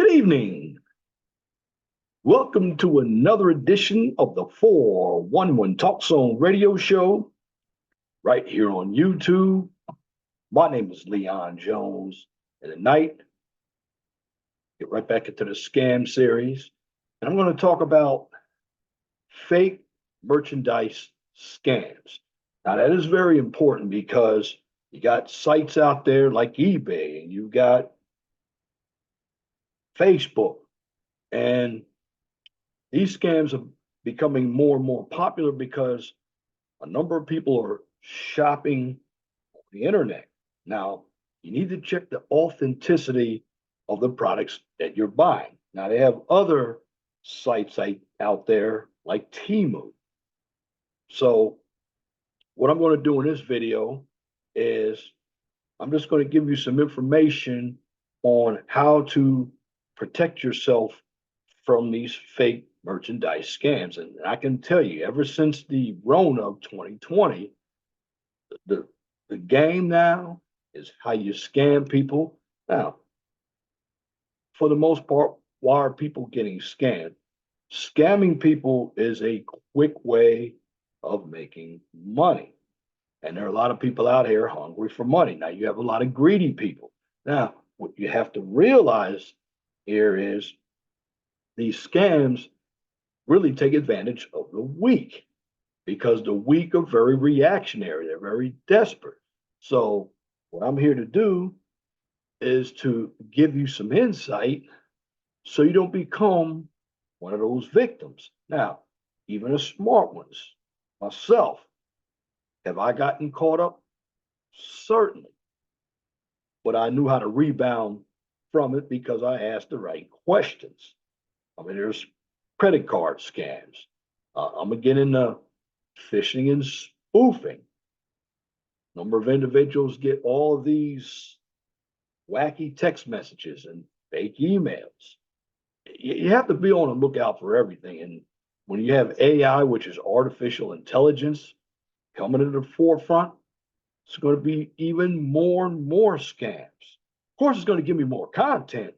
Good evening. Welcome to another edition of the 411 Talk Zone radio show right here on YouTube. My name is Leon Jones, and tonight, get right back into the scam series. And I'm going to talk about fake merchandise scams. Now, that is very important because you got sites out there like eBay and you've got Facebook, and these scams are becoming more and more popular because a number of people are shopping on the internet. Now, you need to check the authenticity of the products that you're buying. Now, they have other sites out there like Temu. So, what I'm going to do in this video is I'm just going to give you some information on how to protect yourself from these fake merchandise scams. And I can tell you, ever since the Rona of 2020, the, the game now is how you scam people. Now, for the most part, why are people getting scammed? Scamming people is a quick way of making money. And there are a lot of people out here hungry for money. Now, you have a lot of greedy people. Now, what you have to realize here is these scams really take advantage of the weak because the weak are very reactionary. They're very desperate. So, what I'm here to do is to give you some insight so you don't become one of those victims. Now, even the smart ones, myself, have I gotten caught up? Certainly. But I knew how to rebound from it because I asked the right questions. I mean, there's credit card scams. I'm going to get into phishing and spoofing. Number of individuals get all of these wacky text messages and fake emails. You have to be on the lookout for everything. And when you have AI, which is artificial intelligence, coming to the forefront, it's going to be even more and more scams. Of course, it's going to give me more content,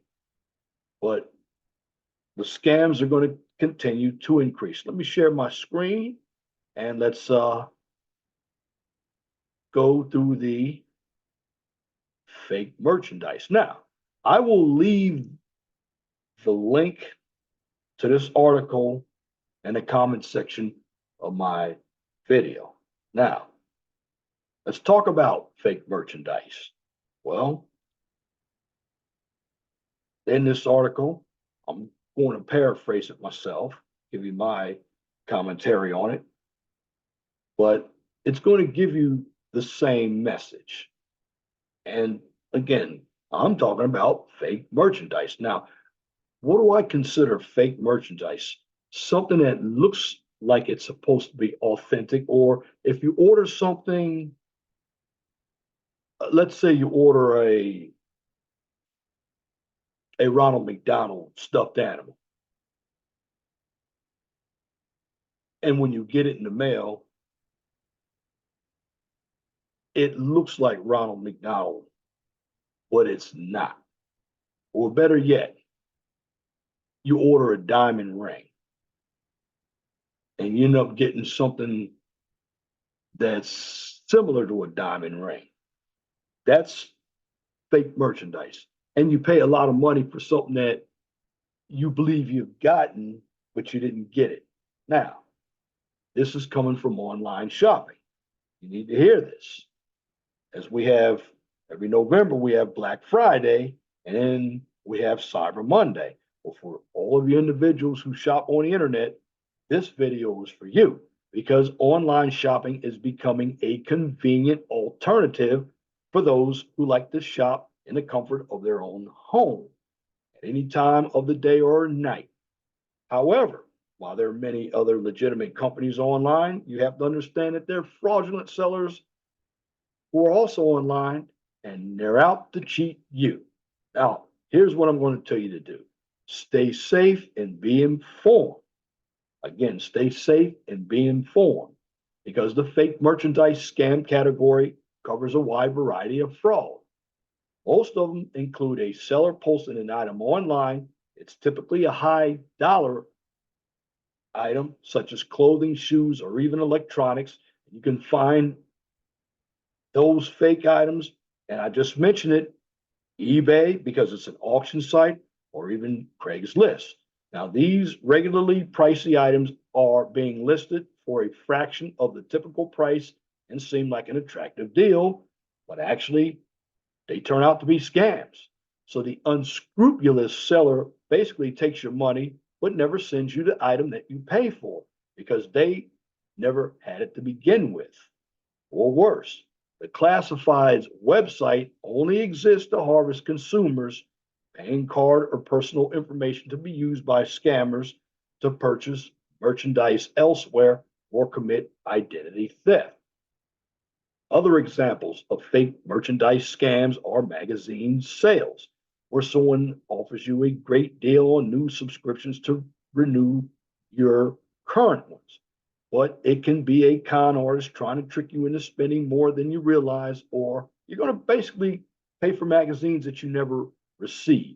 but the scams are going to continue to increase. Let me share my screen and let's go through the fake merchandise. Now, I will leave the link to this article in the comment section of my video. Now, let's talk about fake merchandise. Well, in this article, I'm going to paraphrase it myself, give you my commentary on it, but it's going to give you the same message. And again, I'm talking about fake merchandise. Now, what do I consider fake merchandise? Something that looks like it's supposed to be authentic, or if you order something, let's say you order a Ronald McDonald stuffed animal, and when you get it in the mail, it looks like Ronald McDonald, but it's not. Or better yet, you order a diamond ring and you end up getting something that's similar to a diamond ring. That's fake merchandise. And you pay a lot of money for something that you believe you've gotten, but you didn't get it. Now, this is coming from online shopping. You need to hear this. As we have every November, we have Black Friday, and then we have Cyber Monday. Well, for all of you individuals who shop on the internet, this video is for you because online shopping is becoming a convenient alternative for those who like to shop in the comfort of their own home at any time of the day or night. However, while there are many other legitimate companies online, you have to understand that there are fraudulent sellers who are also online and they're out to cheat you. Now, here's what I'm going to tell you to do. Stay safe and be informed. Again, stay safe and be informed because the fake merchandise scam category covers a wide variety of fraud. Most of them include a seller posting an item online It's typically a high dollar item, such as clothing, shoes, or even electronics. You can find those fake items, and I just mentioned it, eBay, because it's an auction site, or even Craigslist. Now, these regularly pricey items are being listed for a fraction of the typical price and seem like an attractive deal, but actually they turn out to be scams. So the unscrupulous seller basically takes your money, but never sends you the item that you pay for because they never had it to begin with. Or worse, the classifieds website only exists to harvest consumers, paying card or personal information to be used by scammers to purchase merchandise elsewhere or commit identity theft. Other examples of fake merchandise scams are magazine sales, where someone offers you a great deal on new subscriptions to renew your current ones. But it can be a con artist trying to trick you into spending more than you realize, or you're going to basically pay for magazines that you never receive.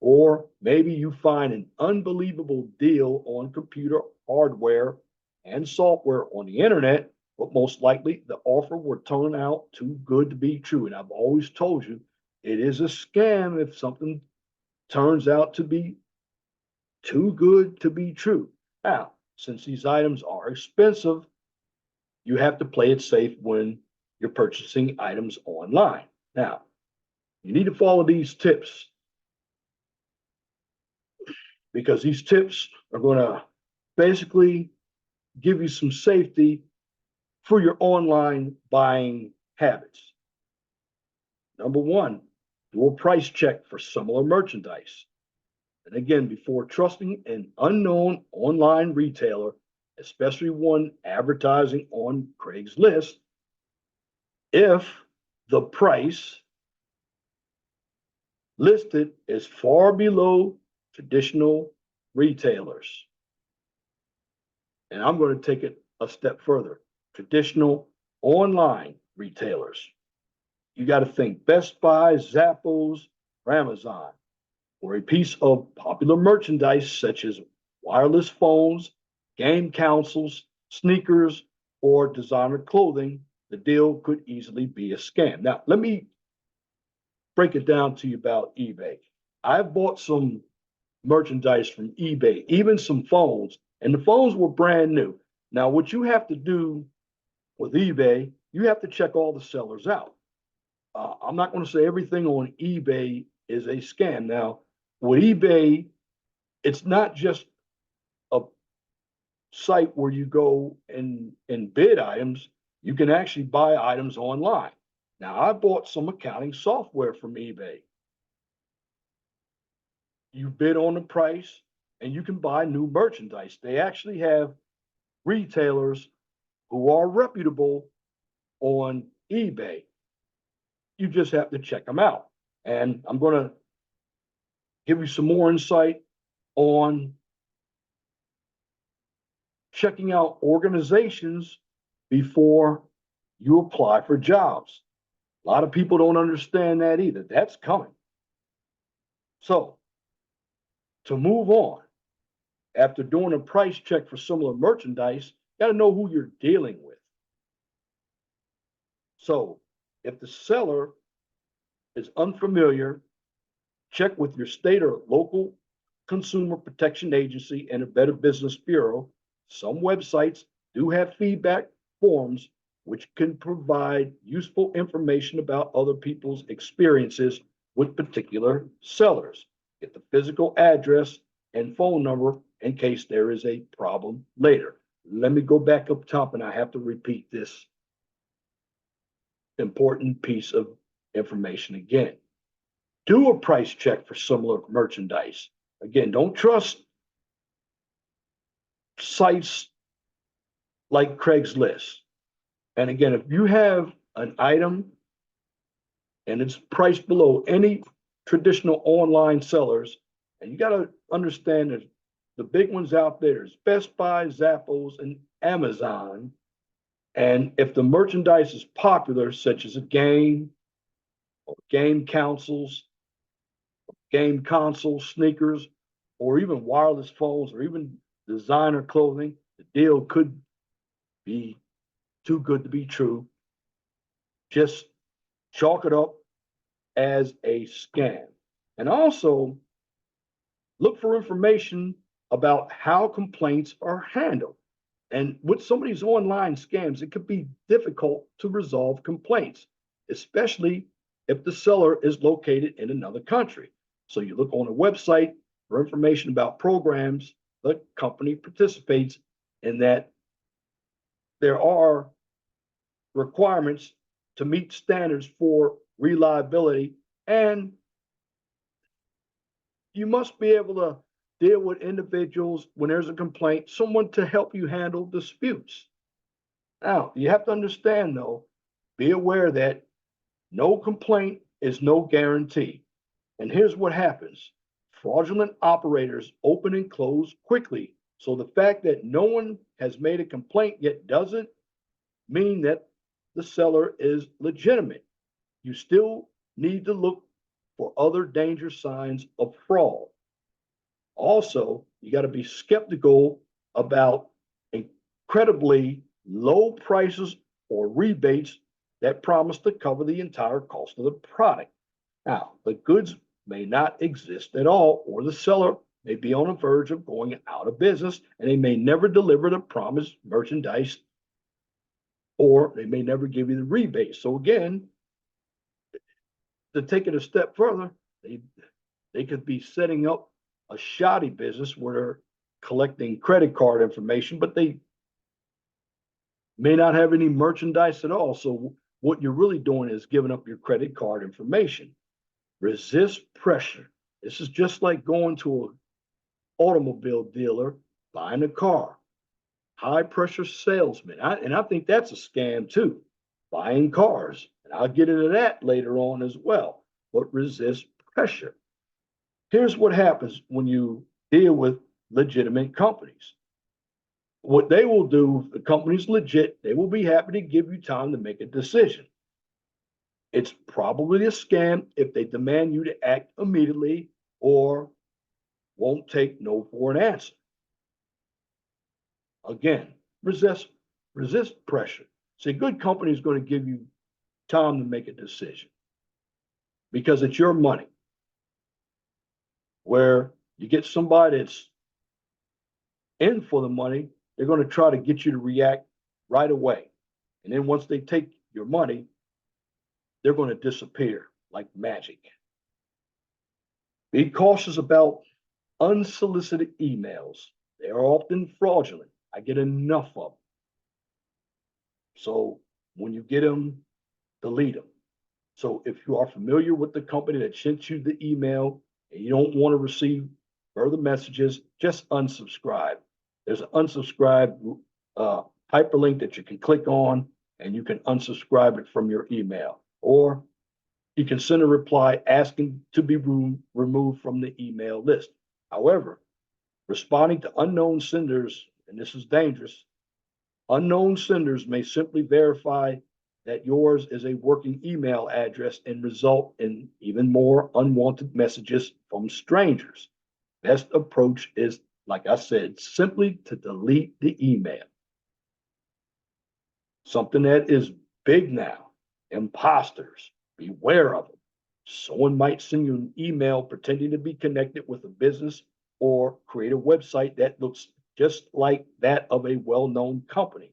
Or maybe you find an unbelievable deal on computer hardware and software on the internet, but most likely the offer will turn out too good to be true. And I've always told you it is a scam if something turns out to be too good to be true. Now, since these items are expensive, you have to play it safe when you're purchasing items online. Now, you need to follow these tips because these tips are going to basically give you some safety for your online buying habits. Number one, do a price check for similar merchandise. And again, before trusting an unknown online retailer, especially one advertising on Craigslist, if the price listed is far below traditional retailers. And I'm going to take it a step further, traditional online retailers. You got to think Best Buy, Zappos, or Amazon, or a piece of popular merchandise such as wireless phones, game consoles, sneakers, or designer clothing, the deal could easily be a scam. Now, let me break it down to you about eBay. I've bought some merchandise from eBay, even some phones, and the phones were brand new. Now, what you have to do with eBay, you have to check all the sellers out. I'm not going to say everything on eBay is a scam. Now, with eBay, it's not just a site where you go and bid items. You can actually buy items online. Now, I bought some accounting software from eBay. You bid on the price and you can buy new merchandise. They actually have retailers who are reputable on eBay. You just have to check them out. And I'm going to give you some more insight on checking out organizations before you apply for jobs. A lot of people don't understand that either. That's coming. So, to move on, after doing a price check for similar merchandise, you got to know who you're dealing with. So, if the seller is unfamiliar, check with your state or local consumer protection agency and a Better Business Bureau. Some websites do have feedback forms which can provide useful information about other people's experiences with particular sellers. Get the physical address and phone number in case there is a problem later. Let me go back up top and I have to repeat this important piece of information again. Do a price check for similar merchandise. Again, don't trust sites like Craigslist. And again, if you have an item and it's priced below any traditional online sellers, and you got to understand that the big ones out there is Best Buy, Zappos, and Amazon. And if the merchandise is popular, such as a game or game consoles, sneakers, or even wireless phones or even designer clothing, the deal could be too good to be true. Just chalk it up as a scam. And also look for information about how complaints are handled. And with some of these online scams, it could be difficult to resolve complaints, especially if the seller is located in another country. So you look on a website for information about programs the company participates in, that there are requirements to meet standards for reliability, and you must be able to deal with individuals when there's a complaint, someone to help you handle disputes. Now, you have to understand though, be aware that no complaint is no guarantee. And here's what happens: fraudulent operators open and close quickly. So the fact that no one has made a complaint yet doesn't mean that the seller is legitimate. You still need to look for other danger signs of fraud. Also, you got to be skeptical about incredibly low prices or rebates that promise to cover the entire cost of the product. Now, the goods may not exist at all, or the seller may be on the verge of going out of business, and they may never deliver the promised merchandise, or they may never give you the rebate. So again, to take it a step further, they could be setting up a shoddy business where they're collecting credit card information, but they may not have any merchandise at all. So what you're really doing is giving up your credit card information. Resist pressure. This is just like going to an automobile dealer buying a car. High pressure salesman. And I think that's a scam too, buying cars. And I'll get into that later on as well. But resist pressure. Here's what happens when you deal with legitimate companies. What they will do, if the company's legit, they will be happy to give you time to make a decision. It's probably a scam if they demand you to act immediately or won't take no for an answer. Again, resist pressure. See, a good company is going to give you time to make a decision because it's your money. Where you get somebody that's in for the money, they're going to try to get you to react right away. And then once they take your money, they're going to disappear like magic. Be cautious about unsolicited emails. They are often fraudulent. I get enough of them. So when you get them, delete them. So if you are familiar with the company that sent you the email and you don't want to receive further messages, just unsubscribe. There's an unsubscribe hyperlink that you can click on, and you can unsubscribe it from your email. Or you can send a reply asking to be removed from the email list. However, responding to unknown senders, and this is dangerous, unknown senders may simply verify that yours is a working email address and result in even more unwanted messages from strangers. Best approach is, like I said, simply to delete the email. Something that is big now: imposters. Beware of them. Someone might send you an email pretending to be connected with a business or create a website that looks just like that of a well-known company.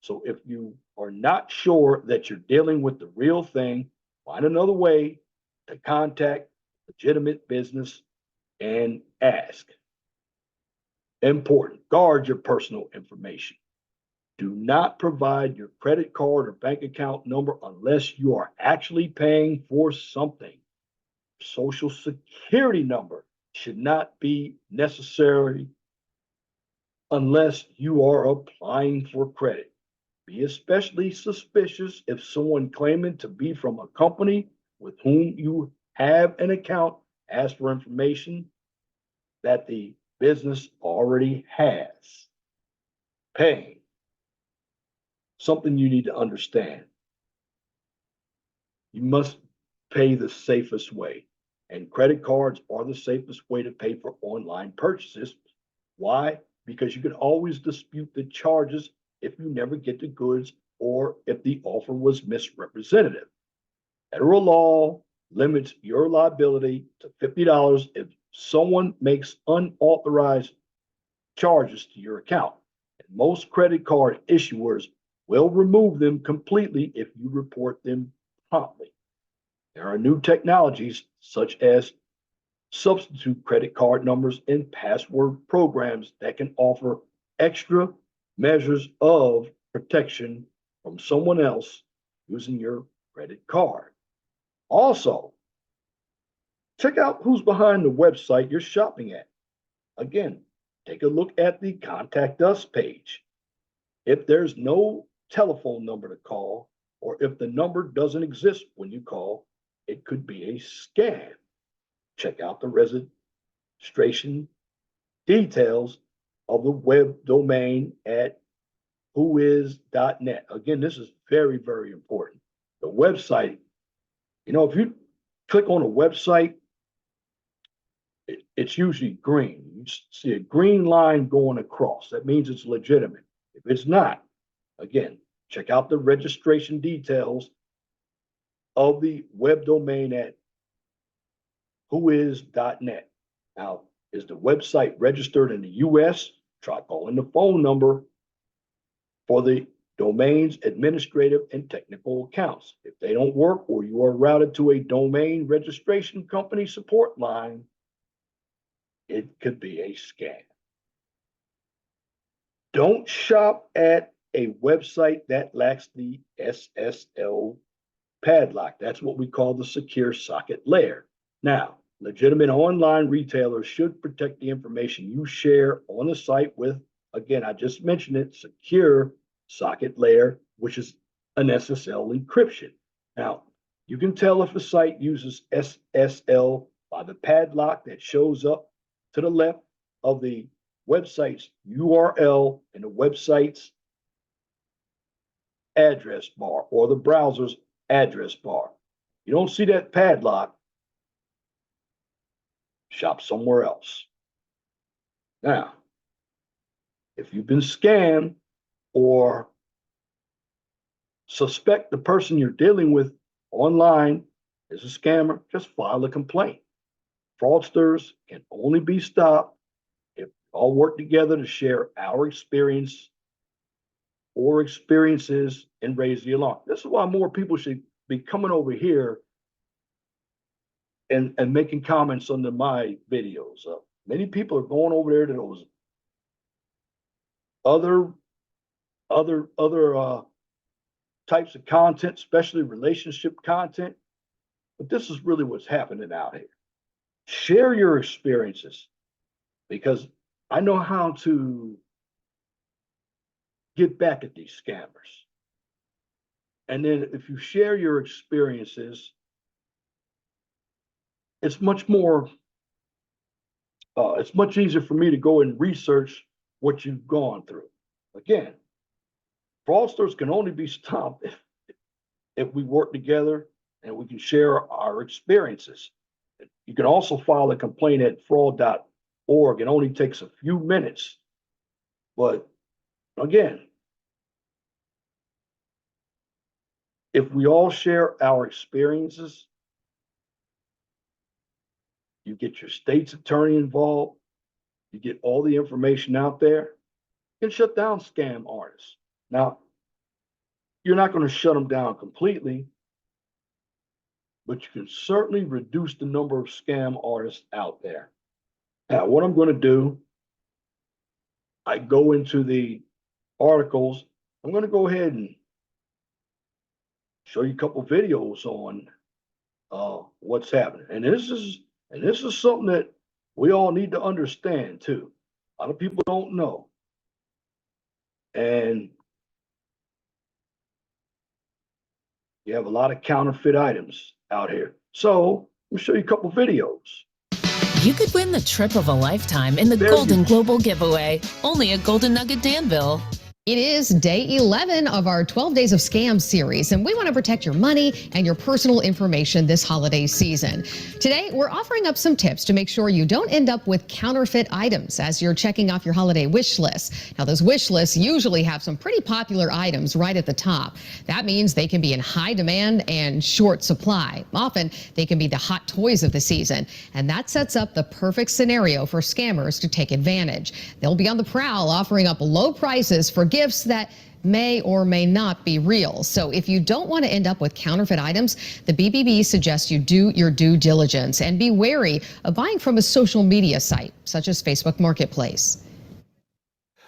So if you are not sure that you're dealing with the real thing, find another way to contact legitimate business and ask. Important: guard your personal information. Do not provide your credit card or bank account number unless you are actually paying for something. Social security number should not be necessary unless you are applying for credit. Be especially suspicious if someone claiming to be from a company with whom you have an account asks for information that the business already has. Paying. Something you need to understand. You must pay the safest way. And credit cards are the safest way to pay for online purchases. Why? Because you can always dispute the charges if you never get the goods or if the offer was misrepresented. Federal law limits your liability to $50 if someone makes unauthorized charges to your account. And most credit card issuers will remove them completely if you report them promptly. There are new technologies such as substitute credit card numbers and password programs that can offer extra measures of protection from someone else using your credit card. Also, check out who's behind the website you're shopping at. Again, take a look at the Contact Us page. If there's no telephone number to call, or if the number doesn't exist when you call, it could be a scam. Check out the registration details of the web domain at whois.net. Again, this is very, very important. The website, if you click on a website, it's usually green. You see a green line going across. That means it's legitimate. If it's not, again, check out the registration details of the web domain at whois.net. Now, is the website registered in the US? Try calling the phone number for the domain's administrative and technical accounts. If they don't work or you are routed to a domain registration company support line, it could be a scam. Don't shop at a website that lacks the SSL padlock. That's what we call the secure socket layer. Now, legitimate online retailers should protect the information you share on the site with, again, I just mentioned it, secure socket layer, which is an SSL encryption. Now, you can tell if a site uses SSL by the padlock that shows up to the left of the website's URL and the website's address bar or the browser's address bar. You don't see that padlock, shop somewhere else. Now, if you've been scammed or suspect the person you're dealing with online is a scammer, just file a complaint. Fraudsters can only be stopped if we all work together to share our experience or experiences and raise the alarm. This is why more people should be coming over here and making comments under my videos. Many people are going over there to those other types of content, especially relationship content. But this is really what's happening out here. Share your experiences, because I know how to get back at these scammers. And then if you share your experiences, it's much easier for me to go and research what you've gone through. Again, fraudsters can only be stopped if we work together and we can share our experiences. You can also file a complaint at fraud.org. It only takes a few minutes. But again, if we all share our experiences, you get your state's attorney involved, you get all the information out there, you can shut down scam artists. Now, you're not going to shut them down completely, but you can certainly reduce the number of scam artists out there. Now, what I'm going to do, I go into the articles. I'm going to go ahead and show you a couple videos on what's happening. And this is something that we all need to understand too. A lot of people don't know. And you have a lot of counterfeit items out here. So let me show you a couple videos. You could win the trip of a lifetime in the Golden Global giveaway, only at Golden Nugget Danville. It is day 11 of our 12 Days of Scams series, and we want to protect your money and your personal information this holiday season. Today, we're offering up some tips to make sure you don't end up with counterfeit items as you're checking off your holiday wish list. Now, those wish lists usually have some pretty popular items right at the top. That means they can be in high demand and short supply. Often, they can be the hot toys of the season, and that sets up the perfect scenario for scammers to take advantage. They'll be on the prowl, offering up low prices for gifts that may or may not be real. So if you don't want to end up with counterfeit items, the BBB suggests you do your due diligence and be wary of buying from a social media site such as Facebook Marketplace.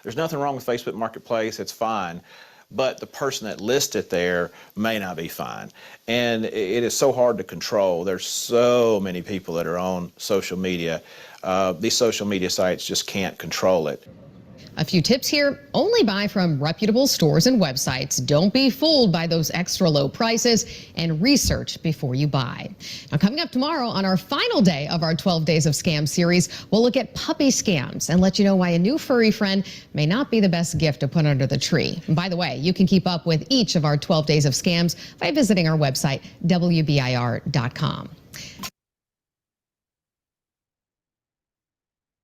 There's nothing wrong with Facebook Marketplace, it's fine, but the person that lists it there may not be fine. And it is so hard to control. There's so many people that are on social media. These social media sites just can't control it. A few tips here: only buy from reputable stores and websites. Don't be fooled by those extra low prices, and research before you buy. Now, coming up tomorrow on our final day of our 12 Days of Scam series, we'll look at puppy scams and let you know why a new furry friend may not be the best gift to put under the tree. And by the way, you can keep up with each of our 12 Days of Scams by visiting our website, WBIR.com.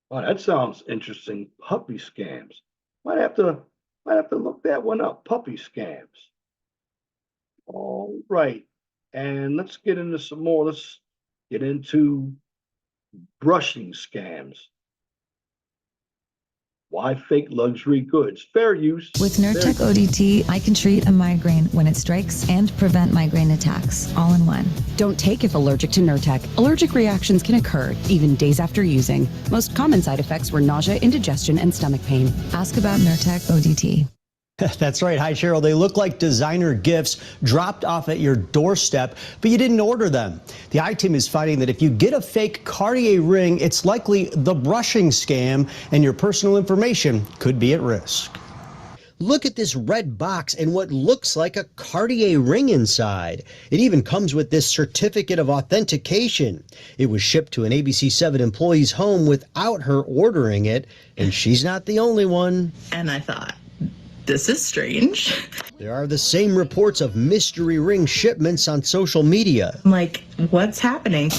Oh, that sounds interesting. Puppy scams. Might have to look that one up. Puppy scams. All right. And let's get into some more. Let's get into brushing scams. Why fake luxury goods? Fair use. With Nurtec ODT, I can treat a migraine when it strikes and prevent migraine attacks all in one. Don't take if allergic to Nurtec. Allergic reactions can occur even days after using. Most common side effects were nausea, indigestion, and stomach pain. Ask about Nurtec ODT. That's right. Hi, Cheryl. They look like designer gifts dropped off at your doorstep, but you didn't order them. The I-Team is finding that if you get a fake Cartier ring, it's likely the brushing scam, and your personal information could be at risk. Look at this red box and what looks like a Cartier ring inside. It even comes with this certificate of authentication. It was shipped to an ABC7 employee's home without her ordering it, and she's not the only one. And I thought, this is strange. There are the same reports of mystery ring shipments on social media. I'm like, what's happening?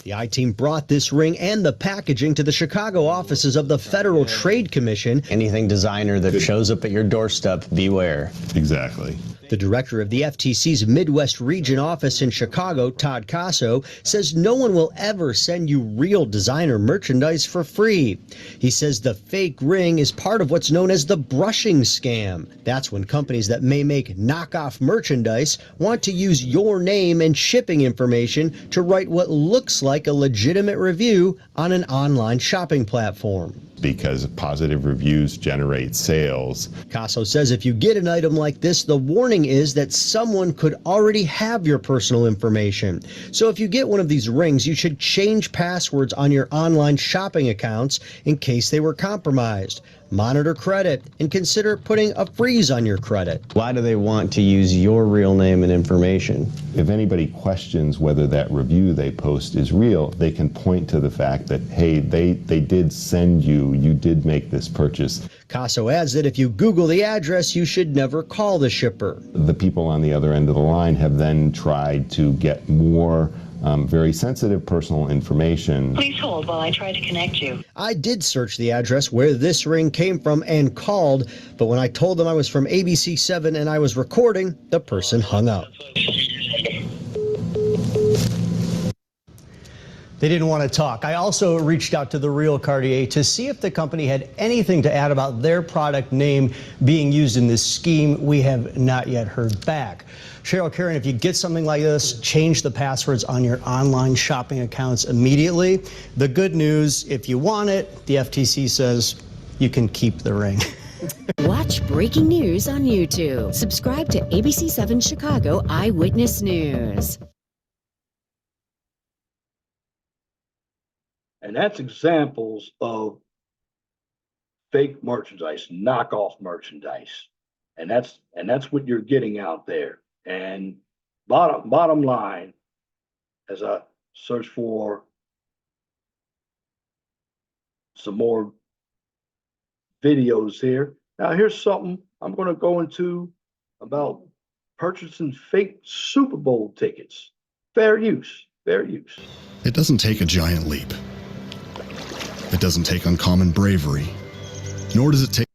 The I-Team brought this ring and the packaging to the Chicago offices of the Federal Trade Commission. Anything designer that shows up at your doorstep, beware. Exactly. The director of the FTC's Midwest Region office in Chicago, Todd Casso, says no one will ever send you real designer merchandise for free. He says the fake ring is part of what's known as the brushing scam. That's when companies that may make knockoff merchandise want to use your name and shipping information to write what looks like a legitimate review on an online shopping platform. Because positive reviews generate sales. Casso says if you get an item like this, the warning is that someone could already have your personal information. So if you get one of these rings, you should change passwords on your online shopping accounts in case they were compromised. Monitor credit and consider putting a freeze on your credit. Why do they want to use your real name and information? If anybody questions whether that review they post is real, they can point to the fact that, hey, they did send you did make this purchase. Casso adds that if you Google the address, you should never call the shipper. The people on the other end of the line have then tried to get more very sensitive personal information. Please hold while I try to connect you. I did search the address where this ring came from and called, but when I told them I was from ABC7 and I was recording, the person hung up. They didn't want to talk. I also reached out to the real Cartier to see if the company had anything to add about their product name being used in this scheme. We have not yet heard back. Cheryl, Karen, if you get something like this, change the passwords on your online shopping accounts immediately. The good news, if you want it, the FTC says you can keep the ring. Watch breaking news on YouTube. Subscribe to ABC7 Chicago Eyewitness News. And that's examples of fake merchandise, knockoff merchandise. And that's what you're getting out there. And bottom line, as I search for some more videos here, Now, here's something I'm going to go into about purchasing fake Super Bowl tickets. Fair use, fair use. It doesn't take a giant leap. It doesn't take uncommon bravery, nor does it take.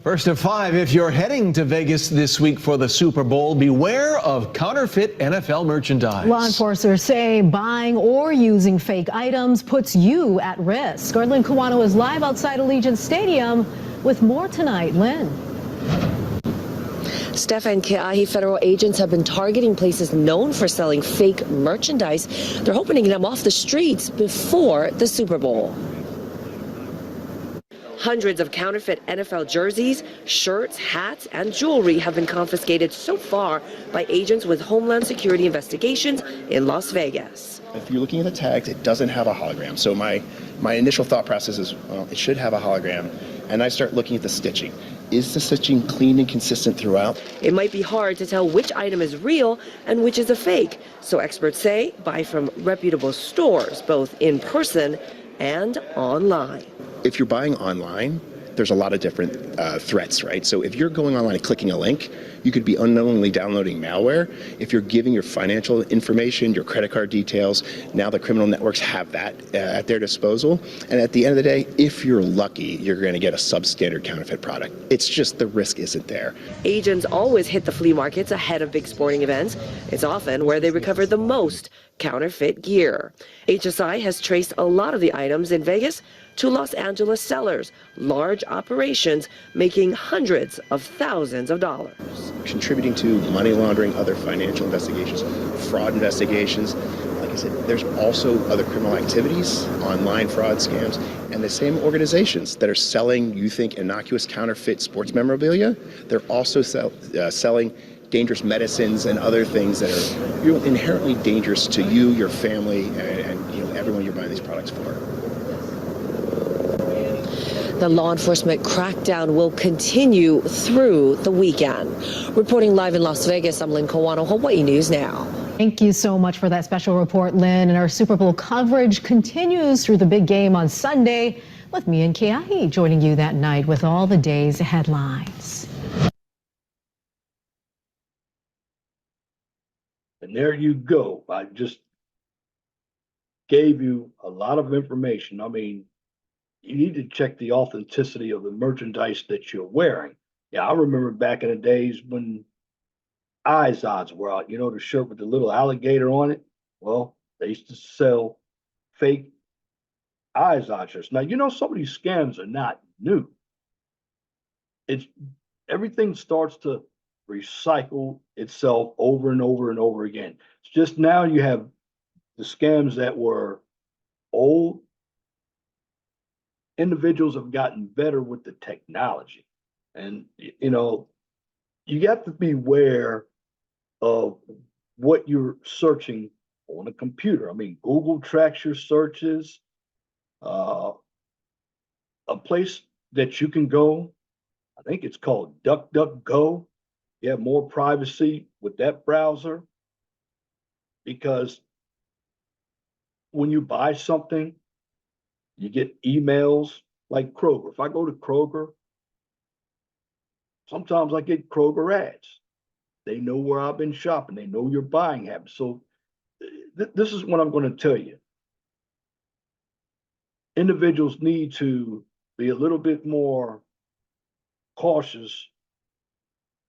First of 5, if you're heading to Vegas this week for the Super Bowl, beware of counterfeit NFL merchandise. Law enforcement say buying or using fake items puts you at risk. Lynn Kawano is live outside Allegiant Stadium with more tonight. Lynn. Stefan Keahi, federal agents have been targeting places known for selling fake merchandise. They're hoping to get them off the streets before the Super Bowl. Hundreds of counterfeit NFL jerseys, shirts, hats, and jewelry have been confiscated so far by agents with Homeland Security investigations in Las Vegas. If you're looking at the tags, it doesn't have a hologram. So my initial thought process is, well, it should have a hologram. And I start looking at the stitching. Is the stitching clean and consistent throughout? It might be hard to tell which item is real and which is a fake. So experts say buy from reputable stores, both in person and online. If you're buying online, there's a lot of different threats, right? So if you're going online and clicking a link, you could be unknowingly downloading malware. If you're giving your financial information, your credit card details, now the criminal networks have that at their disposal. And at the end of the day, if you're lucky, you're going to get a substandard counterfeit product. It's just the risk isn't there. Agents always hit the flea markets ahead of big sporting events. It's often where they recover the most counterfeit gear. HSI has traced a lot of the items in Vegas to Los Angeles sellers, large operations making hundreds of thousands of dollars. Contributing to money laundering, other financial investigations, fraud investigations. Like I said, there's also other criminal activities, online fraud scams, and the same organizations that are selling, you think, innocuous counterfeit sports memorabilia, they're also selling dangerous medicines and other things that are inherently dangerous to you, your family, and everyone you're buying these products for. The law enforcement crackdown will continue through the weekend. Reporting live in Las Vegas, I'm Lynn Kawano, Hawaii News Now. Thank you so much for that special report, Lynn. And our Super Bowl coverage continues through the big game on Sunday with me and Keahi joining you that night with all the day's headlines. And there you go. I just gave you a lot of information. I mean, you need to check the authenticity of the merchandise that you're wearing. Yeah, I remember back in the days when Izod's were out, the shirt with the little alligator on it. Well, they used to sell fake Izod shirts. Now, some of these scams are not new. Everything starts to recycle itself over and over and over again. It's just now you have the scams that were old. Individuals have gotten better with the technology. And, you got to be aware of what you're searching on a computer. I mean, Google tracks your searches. A place that you can go, I think it's called DuckDuckGo. You have more privacy with that browser because when you buy something, you get emails like Kroger. If I go to Kroger, sometimes I get Kroger ads. They know where I've been shopping. They know your buying habits. So this is what I'm going to tell you. Individuals need to be a little bit more cautious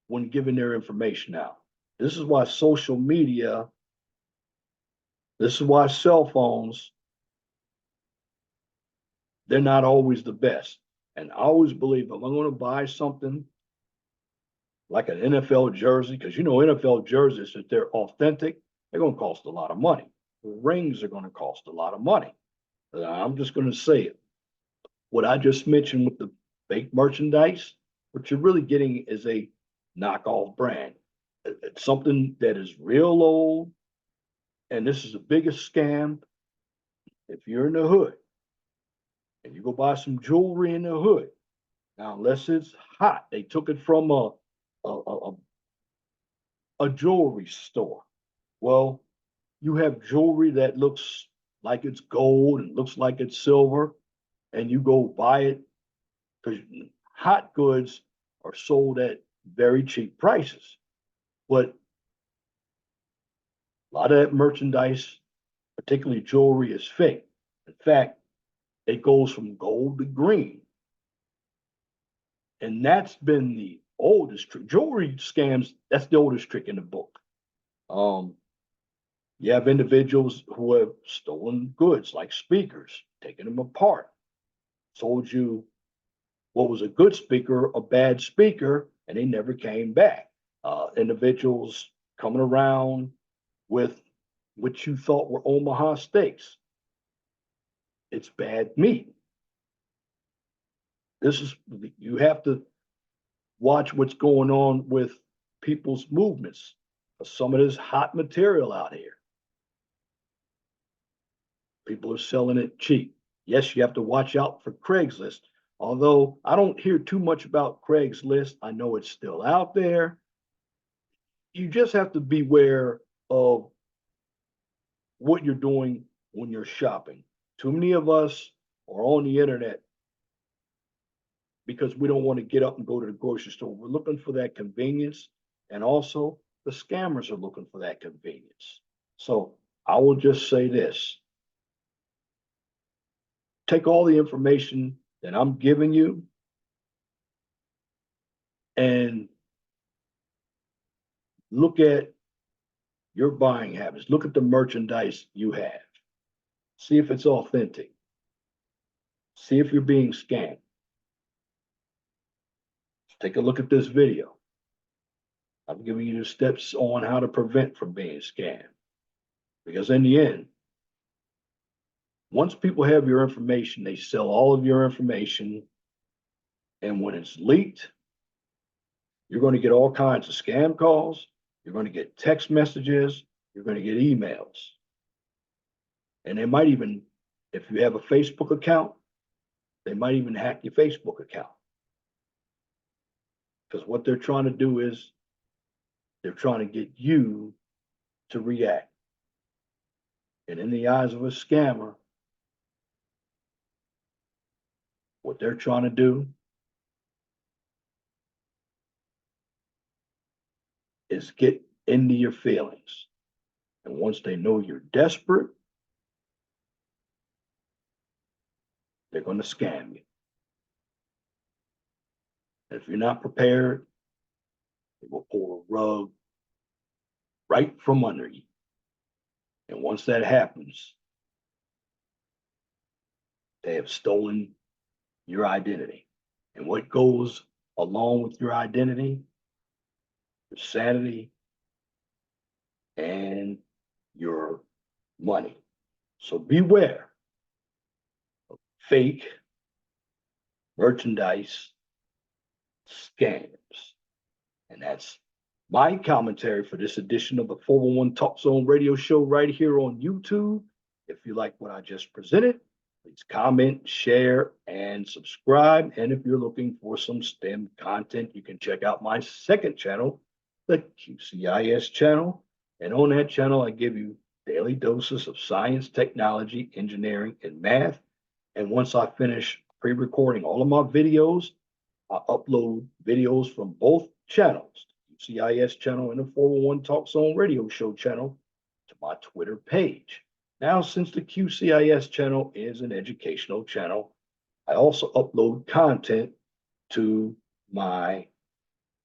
when giving their information out. This is why social media, this is why cell phones, they're not always the best. And I always believe if I'm going to buy something like an NFL jersey, because NFL jerseys, if they're authentic, they're going to cost a lot of money. The rings are going to cost a lot of money. I'm just going to say it. What I just mentioned with the fake merchandise, what you're really getting is a knockoff brand. It's something that is real old, and this is the biggest scam. If you're in the hood and you go buy some jewelry in the hood, now unless it's hot, they took it from a jewelry store. Well, you have jewelry that looks like it's gold and looks like it's silver, and you go buy it because hot goods are sold at very cheap prices. But a lot of that merchandise, particularly jewelry, is fake. In fact, it goes from gold to green. And that's been the oldest trick. Jewelry scams, that's the oldest trick in the book. You have individuals who have stolen goods like speakers, taken them apart, sold you what was a good speaker, a bad speaker, and they never came back. Individuals coming around with what you thought were Omaha steaks. It's bad meat. You have to watch what's going on with people's movements. Some of this hot material out here. People are selling it cheap. Yes, you have to watch out for Craigslist. Although I don't hear too much about Craigslist, I know it's still out there. You just have to beware of what you're doing when you're shopping. Too many of us are on the internet because we don't want to get up and go to the grocery store. We're looking for that convenience, and also the scammers are looking for that convenience. So I will just say this. Take all the information that I'm giving you and look at your buying habits. Look at the merchandise you have. See if it's authentic. See if you're being scammed. Take a look at this video. I'm giving you the steps on how to prevent from being scammed. Because in the end, once people have your information, they sell all of your information. And when it's leaked, you're going to get all kinds of scam calls. You're going to get text messages. You're going to get emails. And they might even, if you have a Facebook account, they might even hack your Facebook account. Because what they're trying to do is they're trying to get you to react. And in the eyes of a scammer, what they're trying to do is get into your feelings. And once they know you're desperate, they're going to scam you. And if you're not prepared, they will pull a rug right from under you. And once that happens, they have stolen your identity. And what goes along with your identity, your sanity, and your money. So beware of fake merchandise scams. And that's my commentary for this edition of the 411 Talk Zone radio show right here on YouTube. If you like what I just presented, please comment, share, and subscribe. And if you're looking for some STEM content, you can check out my second channel, the QCIS channel. And on that channel, I give you daily doses of science, technology, engineering, and math. And once I finish pre-recording all of my videos, I upload videos from both channels, the QCIS channel and the 411 Talk Zone radio show channel, to my Twitter page. Now, since the QCIS channel is an educational channel, I also upload content to my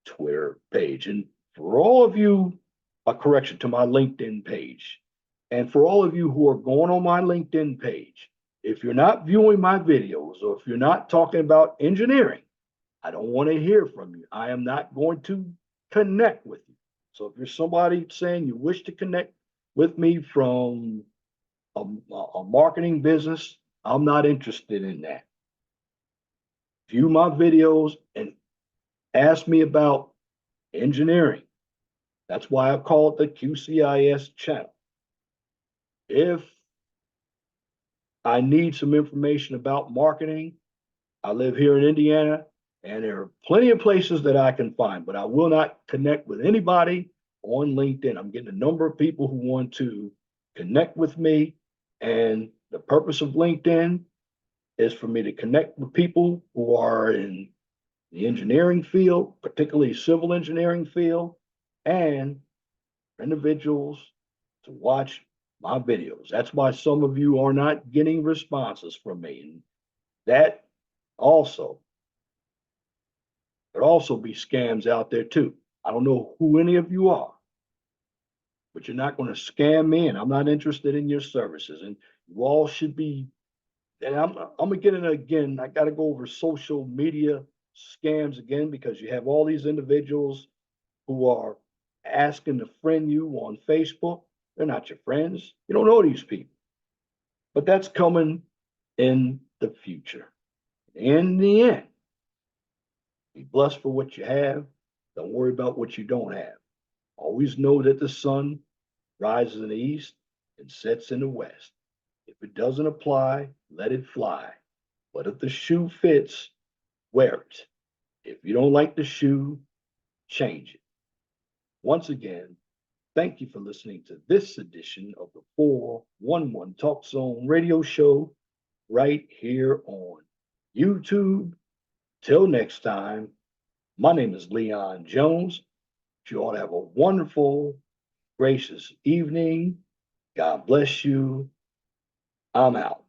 Twitter page. And for all of you, a correction to my LinkedIn page. And for all of you who are going on my LinkedIn page, if you're not viewing my videos or if you're not talking about engineering, I don't want to hear from you. I am not going to connect with you. So if you're somebody saying you wish to connect with me from a marketing business, I'm not interested in that. View my videos and ask me about engineering. That's why I call it the QCIS channel. If I need some information about marketing, I live here in Indiana, and there are plenty of places that I can find, but I will not connect with anybody on LinkedIn. I'm getting a number of people who want to connect with me, And the purpose of LinkedIn is for me to connect with people who are in the engineering field, particularly civil engineering field, and individuals to watch my videos. That's why some of you are not getting responses from me. And that also, there'd also be scams out there too. I don't know who any of you are, but you're not going to scam me, and I'm not interested in your services. And you all should be, and I'm gonna get in again. I got to go over social media scams again because you have all these individuals who are asking to friend you on Facebook. They're not your friends. You don't know these people. But that's coming in the future. In the end, be blessed for what you have. Don't worry about what you don't have. Always know that the sun rises in the east and sets in the west. If it doesn't apply, let it fly. But if the shoe fits, wear it. If you don't like the shoe, change it. Once again, thank you for listening to this edition of the 411 Talk Zone radio show right here on YouTube. Till next time, my name is Leon Jones. You all have a wonderful, gracious evening. God bless you. I'm out.